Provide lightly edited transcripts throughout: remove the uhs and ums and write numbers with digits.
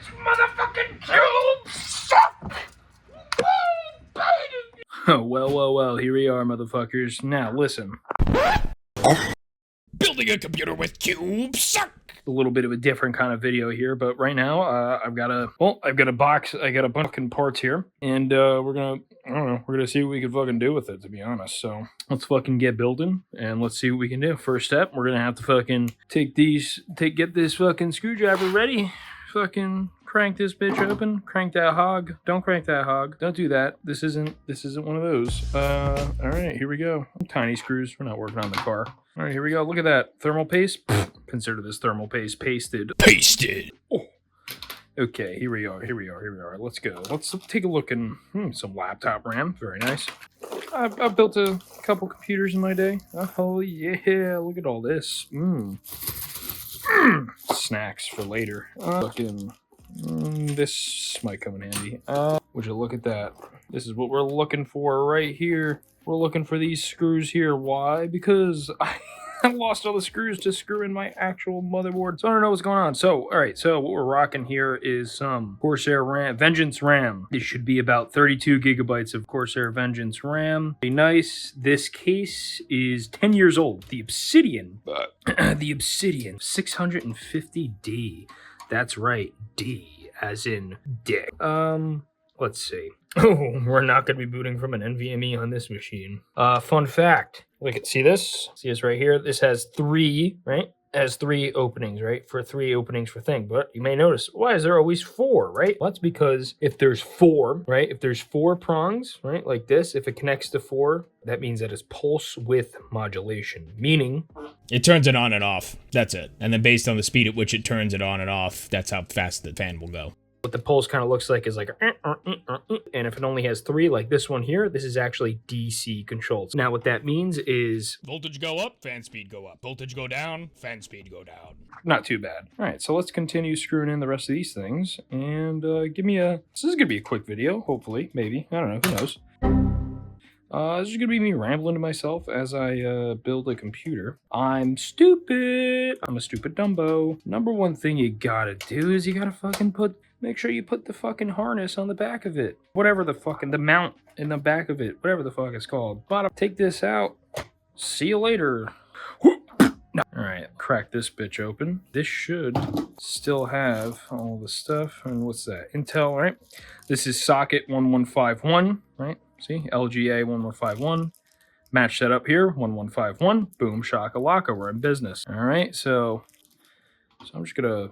This motherfucking cube suck! Well, here we are, motherfuckers. Now, listen. Building a computer with cubes suck! A little bit of a different kind of video here, but right now, I've got a bunch of fucking parts here, and we're gonna see what we can fucking do with it, to be honest. So, let's fucking get building, and let's see what we can do. First step, we're gonna have to fucking get this fucking screwdriver ready, fucking crank this bitch open, crank that hog. Don't crank that hog. Don't do that. This isn't one of those. All right, here we go. Tiny screws. We're not working on the car. All right, here we go. Look at that thermal paste. Consider this thermal paste pasted. Oh. Okay, here we are. Let's go. Let's take a look in some laptop RAM. Very nice. I've built a couple computers in my day. Oh yeah, look at all this. Snacks for later. This might come in handy. Would you look at that? This is what we're looking for right here. We're looking for these screws here. Why? Because I lost all the screws to screw in my actual motherboard, so I don't know what's going on. So, all right, so what we're rocking here is some Corsair RAM, Vengeance RAM. This should be about 32 gigabytes of Corsair Vengeance RAM. Very nice. This case is 10 years old. The Obsidian, the Obsidian 650D. That's right, D as in dick. Let's see. Oh, we're not going to be booting from an NVMe on this machine. Fun fact. Look at, see this right here? This has three, right? It has three openings, right? For three openings for thing. But you may notice, why is there always four, right? Well, that's because if there's four, right? If there's four prongs, right? Like this, if it connects to four, that means that it's pulse width modulation, meaning it turns it on and off. That's it. And then based on the speed at which it turns it on and off, that's how fast the fan will go. what the pulse kind of looks like is like, and if it only has three, like this one here, this is actually DC controlled. Now what that means is voltage go up, fan speed go up. Voltage go down, fan speed go down. Not too bad. All right, so let's continue screwing in the rest of these things, and this is gonna be a quick video, hopefully, maybe, I don't know, who knows. This is gonna be me rambling to myself as I build a computer. I'm stupid. I'm a stupid Dumbo. Number one thing you gotta do is you gotta fucking make sure you put the fucking harness on the back of it. Whatever the fucking, the mount in the back of it. Whatever the fuck it's called. Bottom. Take this out. See you later. Alright, crack this bitch open. This should still have all the stuff. And what's that? Intel, right? This is socket 1151, right? See? LGA 1151. Match that up here. 1151. Boom, shakalaka. We're in business. Alright, so I'm just gonna...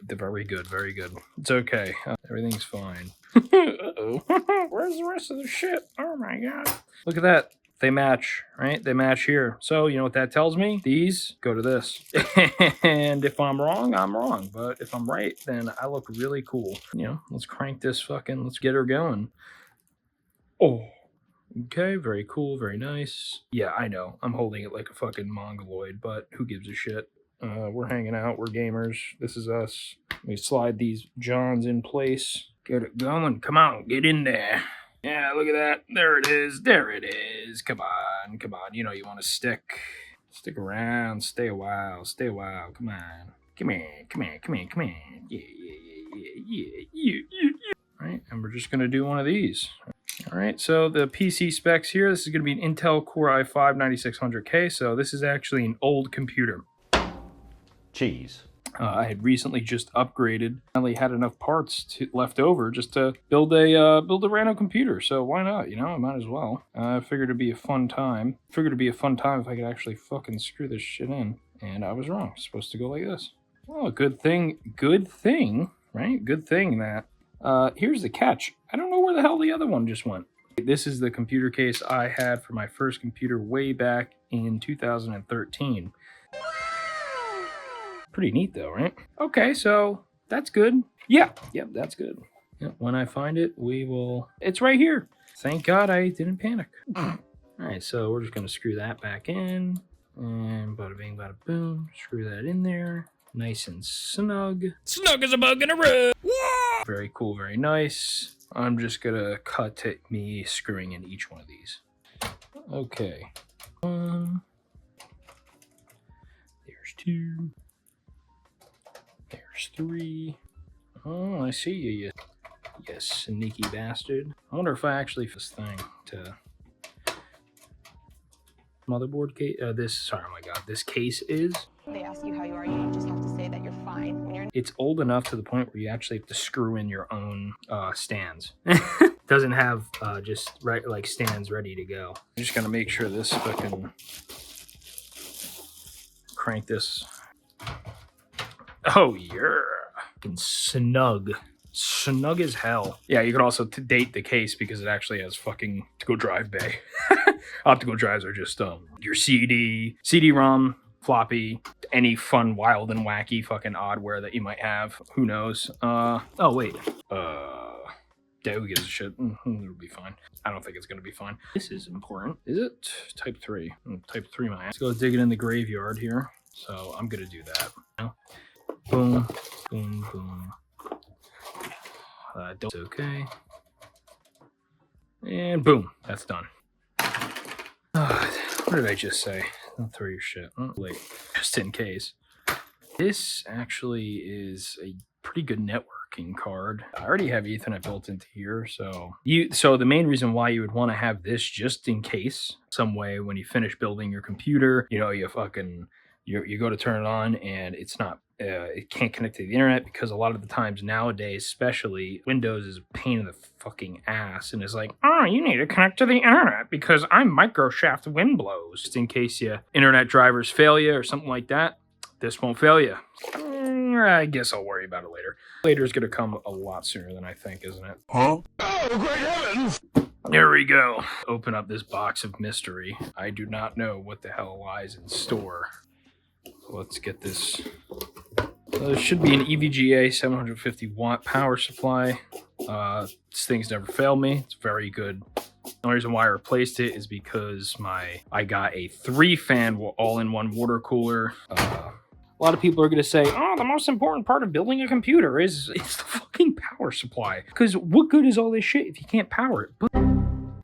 very good, very good. It's okay. Everything's fine. Uh-oh. Where's the rest of the shit? Oh my god. Look at that. They match, right? They match here. So, you know what that tells me? These go to this. And if I'm wrong, I'm wrong. But if I'm right, then I look really cool. You know, let's crank this fucking, let's get her going. Oh. Okay, very cool, very nice. Yeah, I know. I'm holding it like a fucking mongoloid, but who gives a shit? We're hanging out, we're gamers. This is us. We slide these johns in place. Get it going. Come on, get in there. Yeah, look at that. There it is. There it is. Come on, come on. You know you want to stick around. Stay a while. Stay a while. Come on. Come here. Come here. Come here. Come here. Yeah. All right, and we're just gonna do one of these. All right, so the PC specs here. This is gonna be an Intel Core i5 9600K. So this is actually an old computer. Cheese. I had recently just upgraded. Finally had enough parts left over just to build a random computer. So why not? You know, I might as well. I figured it'd be a fun time. If I could actually fucking screw this shit in. And I was wrong. It's supposed to go like this. Oh, good thing, right? Good thing that. Here's the catch. I don't know where the hell the other one just went. This is the computer case I had for my first computer way back in 2013. Pretty neat though, right? Okay, so that's good. Yep, that's good. Yep, when I find it, we will... It's right here. Thank God I didn't panic. All right, so we're just going to screw that back in. And bada bing, bada boom. Screw that in there. Nice and snug. Snug as a bug in a rug. Very cool, very nice. I'm just going to cut to me screwing in each one of these. Okay. There's two. There's three. Oh, I see you, you sneaky bastard. I wonder if I actually this thing to motherboard case. Sorry, oh my god, this case is. They ask you how you are, you just have to say that you're fine. When you're It's old enough to the point where you actually have to screw in your own stands. Doesn't have just right like stands ready to go. I'm just gonna make sure this fucking crank this. Oh yeah, fucking snug as hell. Yeah, you could also date the case because it actually has fucking to go drive bay. Optical drives are just your CD-ROM, floppy, any fun, wild and wacky fucking oddware that you might have. Who knows? Oh wait. Yeah, who gives a shit? It'll be fine. I don't think it's gonna be fine. This is important. Is it? Type 3. Type 3 my ass. Let's go dig it in the graveyard here. So I'm gonna do that. Boom, boom, boom. Don't okay. And boom, that's done. What did I just say? Don't throw your shit. Oh, wait, just in case. This actually is a pretty good networking card. I already have Ethernet built into here, so the main reason why you would want to have this just in case, some way when you finish building your computer, you know, you go to turn it on and it's not. It can't connect to the internet because a lot of the times nowadays, especially Windows is a pain in the fucking ass and it's like, oh, you need to connect to the internet because I'm Microshaft wind blows. Just in case your internet drivers fail you or something like that, this won't fail you. I guess I'll worry about it later. Later is going to come a lot sooner than I think, isn't it? Huh? Oh, great heavens! There we go. Open up this box of mystery. I do not know what the hell lies in store. Let's get this. There should be an EVGA 750 watt power supply. This thing's never failed me. It's very good. The only reason why I replaced it is because I got a 3-fan all-in-one water cooler. A lot of people are going to say, oh, the most important part of building a computer is the fucking power supply. Because what good is all this shit if you can't power it? But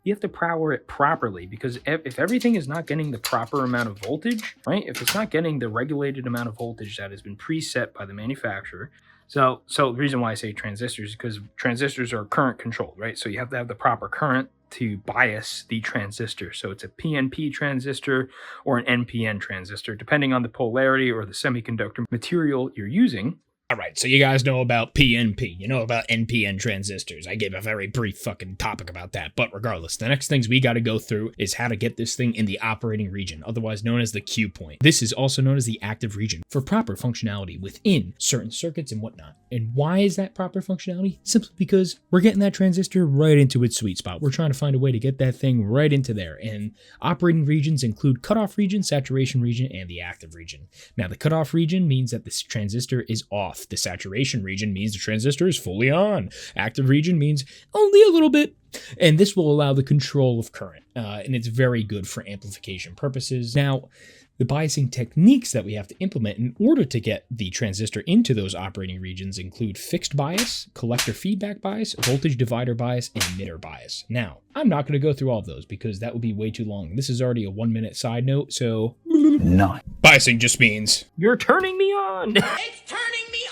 you have to power it properly because if everything is not getting the proper amount of voltage, right? If it's not getting the regulated amount of voltage that has been preset by the manufacturer. So the reason why I say transistors is because transistors are current controlled, right? So you have to have the proper current to bias the transistor. So it's a PNP transistor or an NPN transistor, depending on the polarity or the semiconductor material you're using. All right, so you guys know about PNP. You know about NPN transistors. I gave a very brief fucking topic about that. But regardless, the next things we got to go through is how to get this thing in the operating region, otherwise known as the Q point. This is also known as the active region for proper functionality within certain circuits and whatnot. And why is that proper functionality? Simply because we're getting that transistor right into its sweet spot. We're trying to find a way to get that thing right into there. And operating regions include cutoff region, saturation region, and the active region. Now, the cutoff region means that this transistor is off. The saturation region means the transistor is fully on. Active region means only a little bit. And this will allow the control of current. And it's very good for amplification purposes. Now, the biasing techniques that we have to implement in order to get the transistor into those operating regions include fixed bias, collector feedback bias, voltage divider bias, and emitter bias. Now, I'm not going to go through all of those because that would be way too long. This is already a 1-minute side note, so... No. Biasing just means... You're turning me on! It's turning me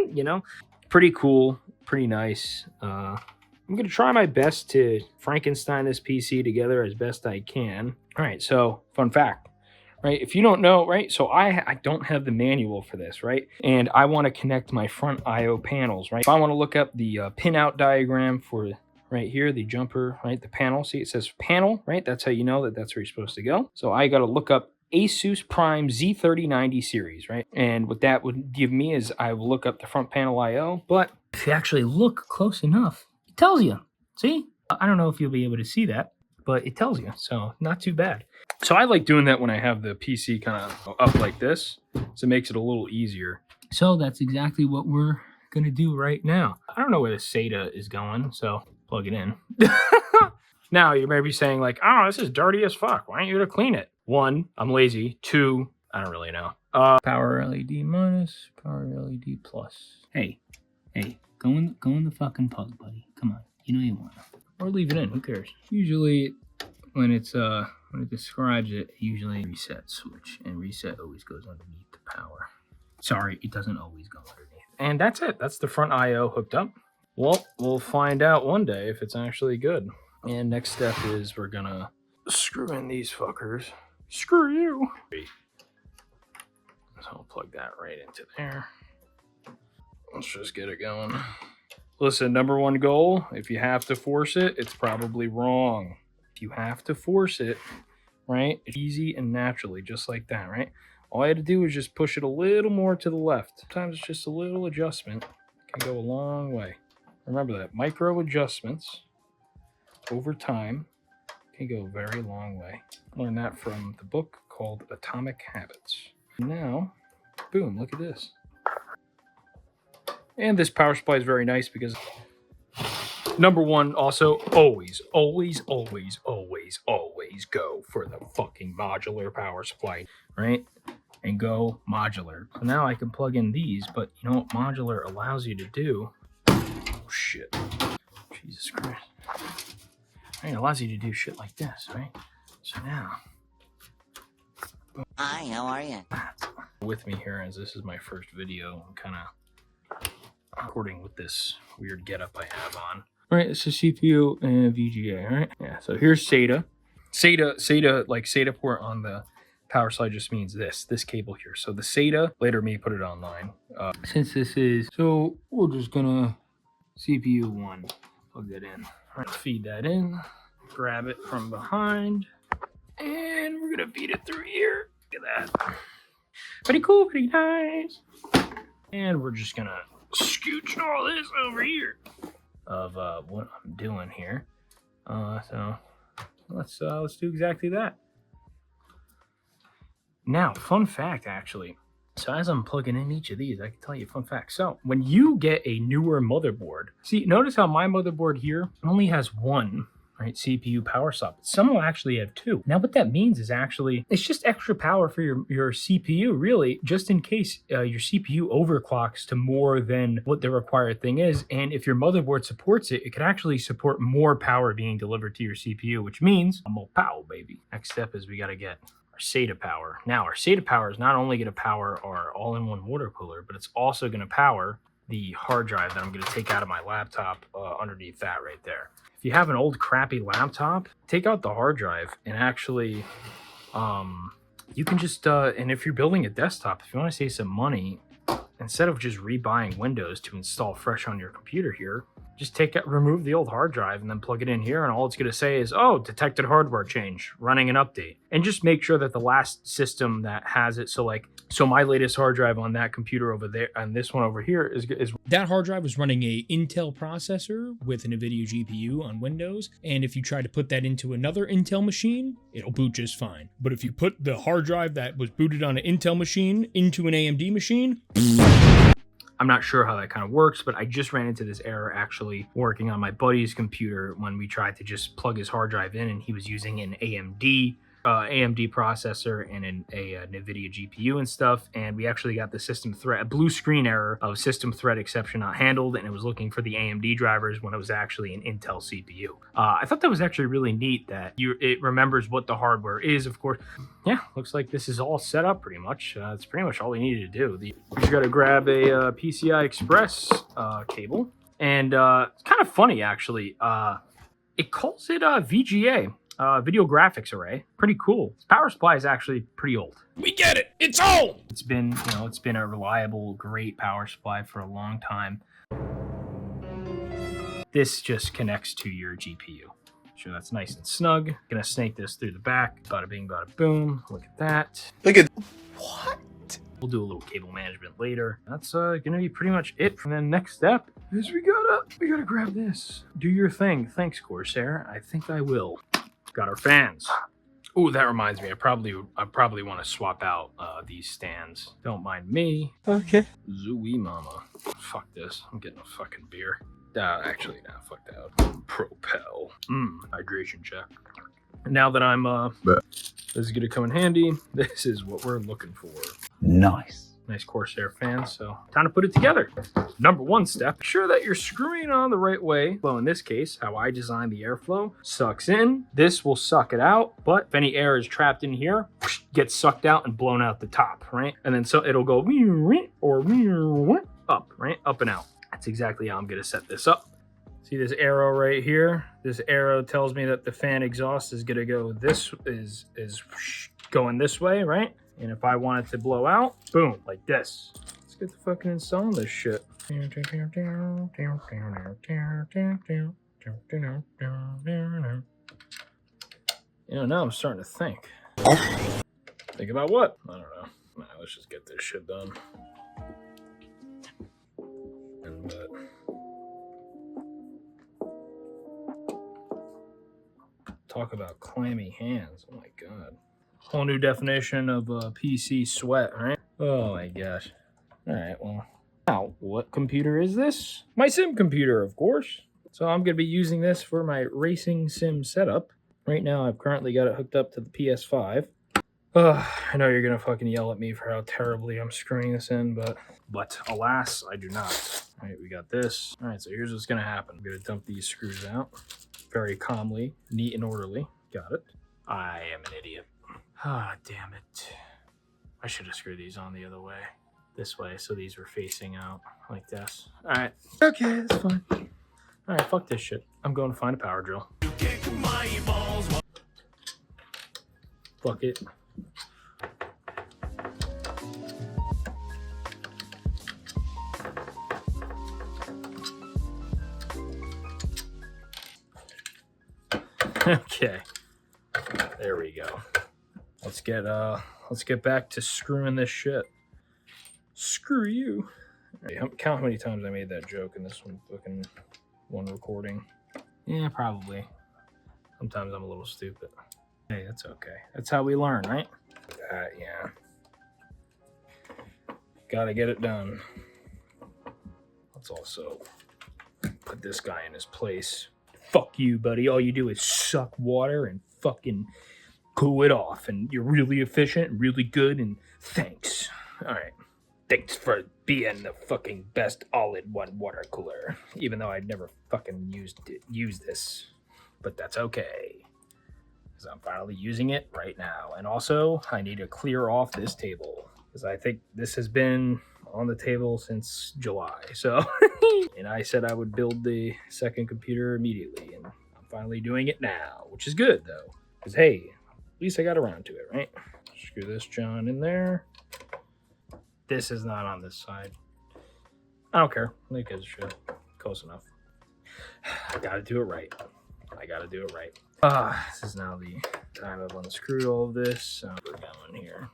on! You know? Pretty cool. Pretty nice. I'm going to try my best to Frankenstein this PC together as best I can. All right, so fun fact. Right, if you don't know, right, so I don't have the manual for this, right, and I want to connect my front I/O panels, right. If I want to look up the pinout diagram for right here, the jumper, right, the panel, see it says panel, right, that's how you know that that's where you're supposed to go. So I got to look up Asus Prime Z3090 series, right, and what that would give me is I will look up the front panel I/O, but if you actually look close enough, it tells you, see, I don't know if you'll be able to see that, but it tells you, so not too bad. So I like doing that when I have the PC kind of up like this, so it makes it a little easier. So that's exactly what we're going to do right now. I don't know where the SATA is going, so plug it in. Now, you may be saying like, oh, this is dirty as fuck. Why aren't you going to clean it? 1, I'm lazy. 2, I don't really know. Power LED minus, power LED plus. Hey, go in the fucking plug, buddy. Come on, you know you want to. Or leave it in, who cares? Usually when it describes it, usually reset switch, and reset always goes underneath the power. Sorry, it doesn't always go underneath. And that's it. That's the front IO hooked up. Well, we'll find out one day if it's actually good. And next step is we're gonna screw in these fuckers. Screw you. So I'll plug that right into there. Let's just get it going. Listen, number one goal, if you have to force it, it's probably wrong. If you have to force it, right, it's easy and naturally, just like that, right? All I had to do was just push it a little more to the left. Sometimes it's just a little adjustment can go a long way. Remember that, micro adjustments over time can go a very long way. Learned that from the book called Atomic Habits. Now, boom, look at this. And this power supply is very nice because number one, also always go for the fucking modular power supply, right? And go modular. So now I can plug in these, but you know what modular allows you to do? Oh shit. Jesus Christ. Right, it allows you to do shit like this, right? So now. Hi, how are you? With me here, as this is my first video, I'm kind of recording with this weird getup I have on. All right, it's a CPU and VGA, all right? Yeah, so here's SATA. SATA, like SATA port on the power slide just means this cable here. So the SATA, later me put it online. Since this is, so we're just gonna CPU 1, plug that in. All right, feed that in, grab it from behind, and we're gonna feed it through here. Look at that. Pretty cool, pretty nice. And we're just gonna scooch all this over here of what I'm doing here. So let's do exactly that. Now, fun fact actually. So as I'm plugging in each of these, I can tell you a fun fact. So when you get a newer motherboard, see, notice how my motherboard here only has one, right, CPU power socket. Some will actually have two. Now what that means is actually, it's just extra power for your CPU, really, just in case your CPU overclocks to more than what the required thing is. And if your motherboard supports it, it could actually support more power being delivered to your CPU, which means more power, baby. Next step is we got to get our SATA power. Now, our SATA power is not only going to power our all-in-one water cooler, but it's also going to power the hard drive that I'm going to take out of my laptop underneath that right there. If you have an old crappy laptop, take out the hard drive and actually, you can just, and if you're building a desktop, if you want to save some money, instead of just rebuying Windows to install fresh on your computer here, just remove the old hard drive and then plug it in here, and all it's going to say is, oh, detected hardware change, running an update. And just make sure that the last system that has it, so my latest hard drive on that computer over there and this one over here is that hard drive was running a Intel processor with an NVIDIA GPU on Windows, and if you try to put that into another Intel machine, it'll boot just fine. But if you put the hard drive that was booted on an Intel machine into an AMD machine, I'm not sure how that kind of works, but I just ran into this error actually working on my buddy's computer when we tried to just plug his hard drive in, and he was using an AMD processor and a NVIDIA GPU and stuff, and we actually got the system thread, a blue screen error of system thread exception not handled, and it was looking for the AMD drivers when it was actually an Intel CPU. I thought that was actually really neat that it remembers what the hardware is, of course. Yeah, looks like this is all set up pretty much. That's pretty much all we needed to do. We just got to grab a PCI Express cable, and it's kind of funny actually. It calls it VGA. Video graphics array. Pretty cool. This power supply is actually pretty old. we get it. It's old. It's been a reliable, great power supply for a long time. This just connects to your GPU. Sure, that's nice and snug. Gonna snake this through the back. Bada bing, bada boom. Look at that. Look at what? We'll do a little cable management later. That's gonna be pretty much it. And then next step is we gotta grab this. Do your thing. Thanks, Corsair. I think I will. Got our fans. Oh, that reminds me. I probably want to swap out these stands. Don't mind me. okay. Zooey mama. Fuck this. I'm getting a fucking beer. Actually, no, fuck that. Propel. Hydration check. Now that I'm this is gonna come in handy. This is what we're looking for. Nice. Nice Corsair fan, so time to put it together. Number one step, make sure that you're screwing on the right way. Well, in this case, how I designed the airflow, sucks in, this will suck it out, but if any air is trapped in here, gets sucked out and blown out the top, right? And then so it'll go or up, right? Up and out. That's exactly how I'm gonna set this up. See this arrow right here? This arrow tells me that the fan exhaust is gonna go is going this way, right? And if I want it to blow out, boom, like this. Let's get the fucking install this shit. You know, now I'm starting to think. Think about what? I don't know. Nah, let's just get this shit done. And talk about clammy hands. Oh my god. Whole new definition of PC sweat, right? Oh my gosh. All right, well. Now, what computer is this? My sim computer, of course. So I'm going to be using this for my racing sim setup. Right now, I've currently got it hooked up to the PS5. I know you're going to fucking yell at me for how terribly I'm screwing this in, but alas, I do not. All right, we got this. All right, so here's what's going to happen. I'm going to dump these screws out very calmly, neat and orderly. Got it. I am an idiot. Ah, damn it. I should have screwed these on the other way. This way, so these were facing out like this. All right. Okay, that's fine. All right, fuck this shit. I'm going to find a power drill. Fuck it. Okay. There we go. Let's get back to screwing this shit. Screw you. Right, count how many times I made that joke in this one recording. Yeah, probably. Sometimes I'm a little stupid. Hey, that's okay. That's how we learn, right? Yeah. Gotta get it done. Let's also put this guy in his place. Fuck you, buddy. All you do is suck water and fucking cool it off. And you're really efficient and really good, and thanks. All right. Thanks for being the fucking best all-in-one water cooler. Even though I'd never fucking used this. But that's okay. Because I'm finally using it right now. And also, I need to clear off this table. Because I think this has been on the table since July. So, and I said I would build the second computer immediately. And I'm finally doing it now. Which is good, though. Because, hey, at least I got around to it, right? Screw this John in there. This is not on this side. I don't care. Like it shit. Close enough. I gotta do it right. This is now the time I've unscrewed all of this. So we're going here.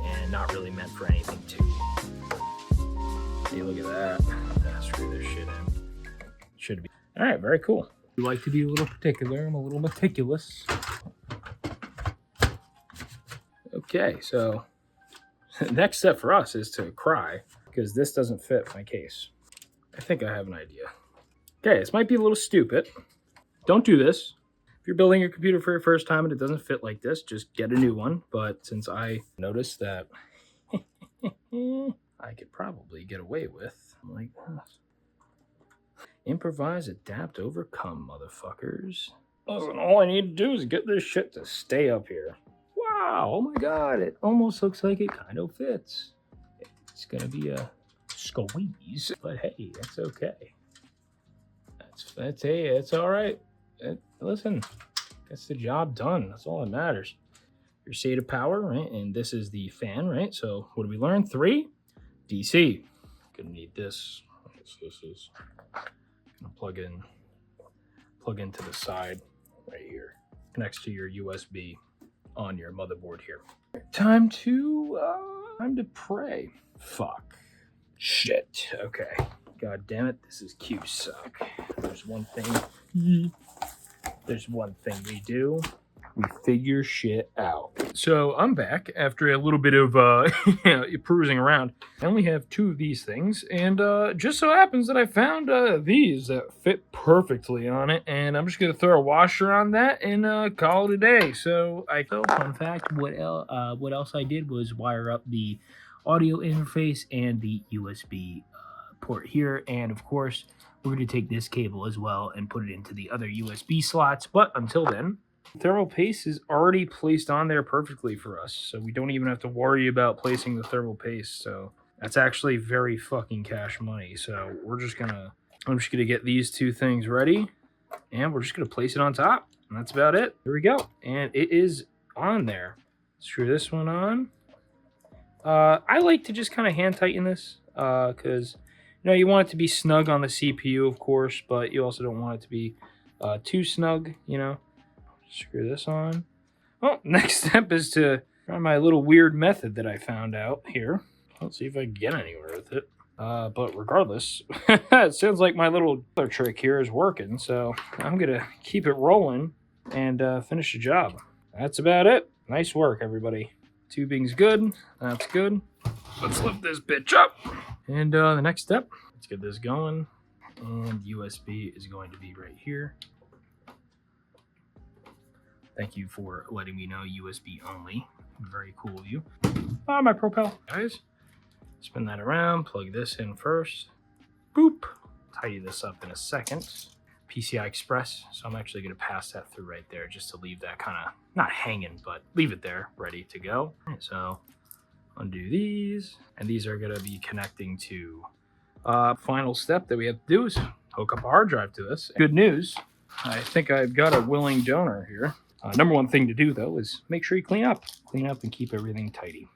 And not really meant for anything too. Hey, look at that. Screw this shit in. Should be. All right, very cool. You like to be a little particular. I'm a little meticulous. Okay, so the next step for us is to cry because this doesn't fit my case. I think I have an idea. Okay, this might be a little stupid. Don't do this. If you're building your computer for your first time and it doesn't fit like this, just get a new one. But since I noticed that I could probably get away with like this. Improvise, adapt, overcome, motherfuckers. Listen, all I need to do is get this shit to stay up here. Wow, oh my god, it almost looks like it kind of fits. It's gonna be a squeeze, but hey, that's okay. It's all right. Listen, that's the job done. That's all that matters. Your state of power, right? And this is the fan, right? So what did we learn? 3 DC. Gonna need this. This is gonna plug into the side right here, next to your USB on your motherboard here. Time to pray. Fuck. Shit. Okay. God damn it. This is Q suck. There's one thing we do. We figure shit out. So I'm back after a little bit of perusing around. I only have 2 of these things, and just so happens that I found these that fit perfectly on it, and I'm just gonna throw a washer on that and call it a day. So fun fact, what else I did was wire up the audio interface and the USB port here, and of course We're going to take this cable as well and put it into the other USB slots. But until then, thermal paste is already placed on there perfectly for us, so we don't even have to worry about placing the thermal paste. So that's actually very fucking cash money. So I'm just gonna get these two things ready, and we're just gonna place it on top, and that's about it. Here we go, and it is on there. Screw this one on. I like to just kind of hand tighten this because you want it to be snug on the CPU, of course, but you also don't want it to be too snug. Screw this on. Well, next step is to try my little weird method that I found out here. Let's see if I can get anywhere with it. But regardless, it sounds like my little other trick here is working, so I'm going to keep it rolling and finish the job. That's about it. Nice work, everybody. Tubing's good. That's good. Let's lift this bitch up. And the next step, let's get this going. And USB is going to be right here. Thank you for letting me know USB only. Very cool of you. My propel. Guys, spin that around. Plug this in first. Boop. Tidy this up in a second. PCI Express. So I'm actually going to pass that through right there just to leave that kind of, not hanging, but leave it there ready to go. So undo these. And these are going to be connecting to final step that we have to do is hook up a hard drive to this. Good news. I think I've got a willing donor here. Number one thing to do, though, is make sure you clean up. Clean up and keep everything tidy.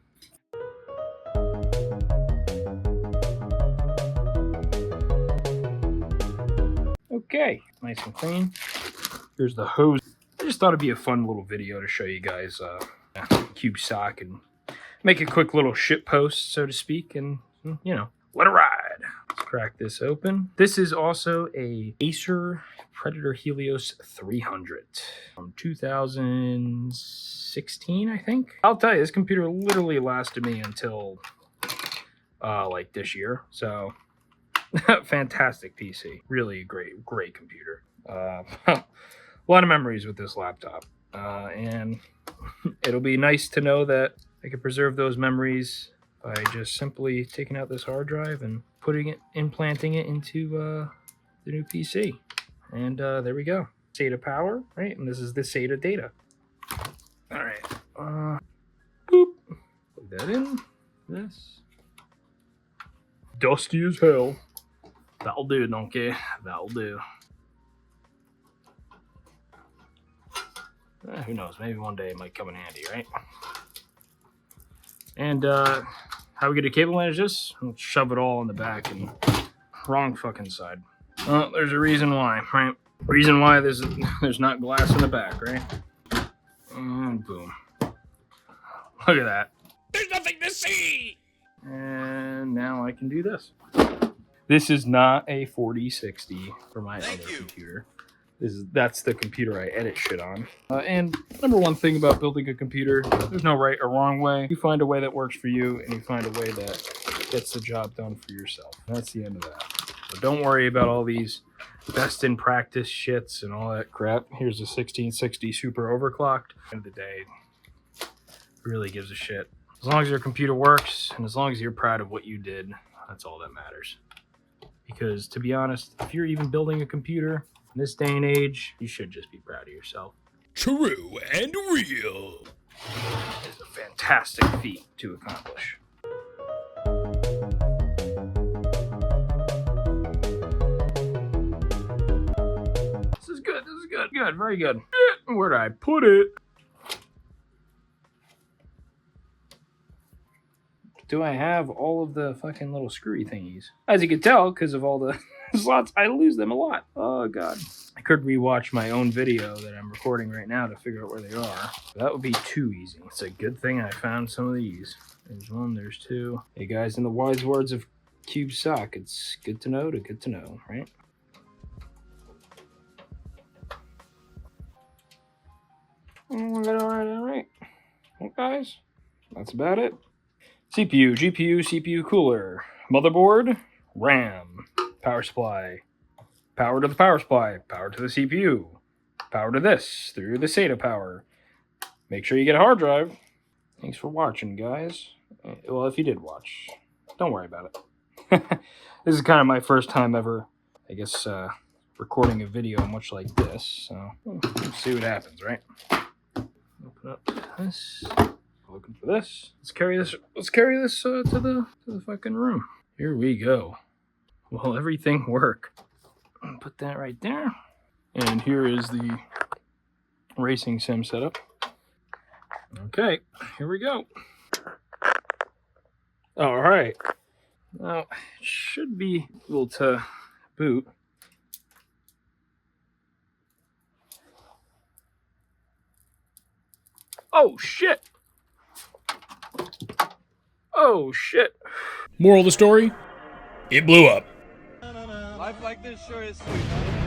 Okay, nice and clean. Here's the hose. I just thought it'd be a fun little video to show you guys CubeSock and make a quick little shit post, so to speak, and, let it ride. Let's crack this open. This is also a Acer Predator Helios 300 from 2016, I think. I'll tell you, this computer literally lasted me until like this year. So fantastic PC. Really great computer. A lot of memories with this laptop. And it'll be nice to know that I can preserve those memories by just simply taking out this hard drive and implanting it into the new PC. And there we go. SATA power, right? And this is the SATA data. All right. Boop. Plug that in. This. Dusty as hell. That'll do, donkey. That'll do. Who knows? Maybe one day it might come in handy, right? And how we get a cable manage this? We'll shove it all in the back and wrong fucking side. Well, there's a reason why, right? Reason why there's not glass in the back, right? And boom. Look at that. there's nothing to see. And now I can do this. This is not a 4060 for my other computer. That's the computer I edit shit on. And number one thing about building a computer, there's no right or wrong way. You find a way that works for you, and you find a way that gets the job done for yourself. That's the end of that. So don't worry about all these best in practice shits and all that crap. Here's a 1660 super overclocked. At the end of the day, really gives a shit. As long as your computer works, and as long as you're proud of what you did, that's all that matters. Because to be honest, if you're even building a computer in this day and age, you should just be proud of yourself. True and real. It's a fantastic feat to accomplish. This is good. Good, very good. Where'd I put it? Do I have all of the fucking little screwy thingies? As you can tell, because of all the slots, I lose them a lot. Oh, God. I could rewatch my own video that I'm recording right now to figure out where they are. That would be too easy. It's a good thing I found some of these. There's one, there's two. Hey, guys, in the wise words of CubeSock, it's good to know, right? All right. Well, guys, that's about it. CPU, GPU, CPU cooler, motherboard, RAM, power supply, power to the power supply, power to the CPU, power to this through the SATA power. Make sure you get a hard drive. Thanks for watching, guys. Well, if you did watch, don't worry about it. This is kind of my first time ever I guess, recording a video much like this. So let's see what happens, right? Open up this. Looking for this. Let's carry this. Let's carry this to the fucking room. Here we go. Will everything work? Put that right there. And here is the racing sim setup. Okay, here we go. All right. Now, it should be able to boot. Oh, shit. Oh, shit. Moral of the story? It blew up. Life like this sure is sweet.